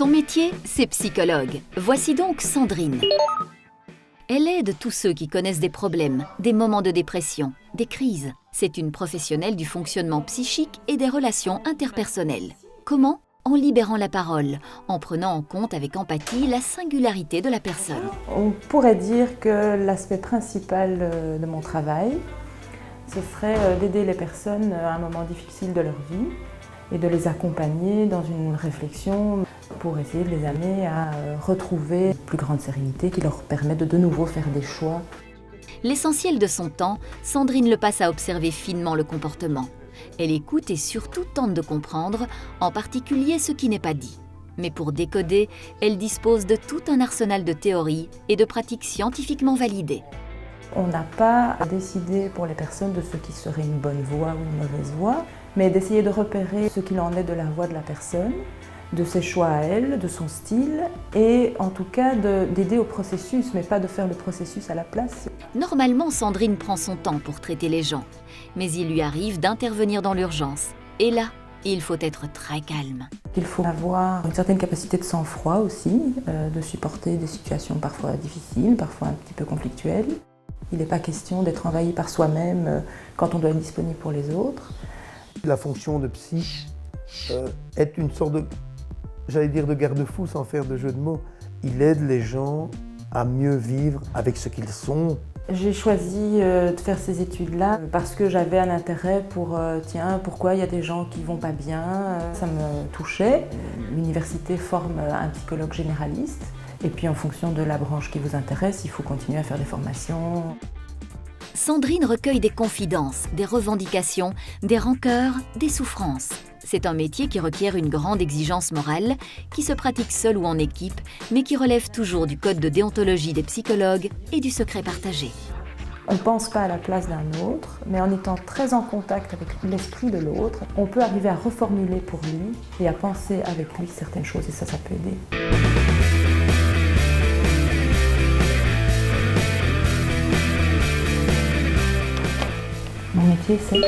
Son métier, c'est psychologue. Voici donc Sandrine. Elle aide tous ceux qui connaissent des problèmes, des moments de dépression, des crises. C'est une professionnelle du fonctionnement psychique et des relations interpersonnelles. Comment ? En libérant la parole, en prenant en compte avec empathie la singularité de la personne. On pourrait dire que l'aspect principal de mon travail, ce serait d'aider les personnes à un moment difficile de leur vie et de les accompagner dans une réflexion pour essayer de les amener à retrouver une plus grande sérénité qui leur permet de nouveau faire des choix. L'essentiel de son temps, Sandrine le passe à observer finement le comportement. Elle écoute et surtout tente de comprendre, en particulier ce qui n'est pas dit. Mais pour décoder, elle dispose de tout un arsenal de théories et de pratiques scientifiquement validées. On n'a pas à décider pour les personnes de ce qui serait une bonne voie ou une mauvaise voie, mais d'essayer de repérer ce qu'il en est de la voie de la personne, de ses choix à elle, de son style, et en tout cas d'aider au processus, mais pas de faire le processus à la place. Normalement, Sandrine prend son temps pour traiter les gens, mais il lui arrive d'intervenir dans l'urgence. Et là, il faut être très calme. Il faut avoir une certaine capacité de sang-froid aussi, de supporter des situations parfois difficiles, parfois un petit peu conflictuelles. Il n'est pas question d'être envahi par soi-même quand on doit être disponible pour les autres. La fonction de psy est une sorte de, j'allais dire de garde-fou sans faire de jeu de mots. Il aide les gens à mieux vivre avec ce qu'ils sont. J'ai choisi de faire ces études-là parce que j'avais un intérêt pour, pourquoi il y a des gens qui vont pas bien, ça me touchait. L'université forme un psychologue généraliste et puis en fonction de la branche qui vous intéresse, il faut continuer à faire des formations. Sandrine recueille des confidences, des revendications, des rancœurs, des souffrances. C'est un métier qui requiert une grande exigence morale, qui se pratique seul ou en équipe, mais qui relève toujours du code de déontologie des psychologues et du secret partagé. On ne pense pas à la place d'un autre, mais en étant très en contact avec l'esprit de l'autre, on peut arriver à reformuler pour lui et à penser avec lui certaines choses, et ça peut aider. Mon métier, c'est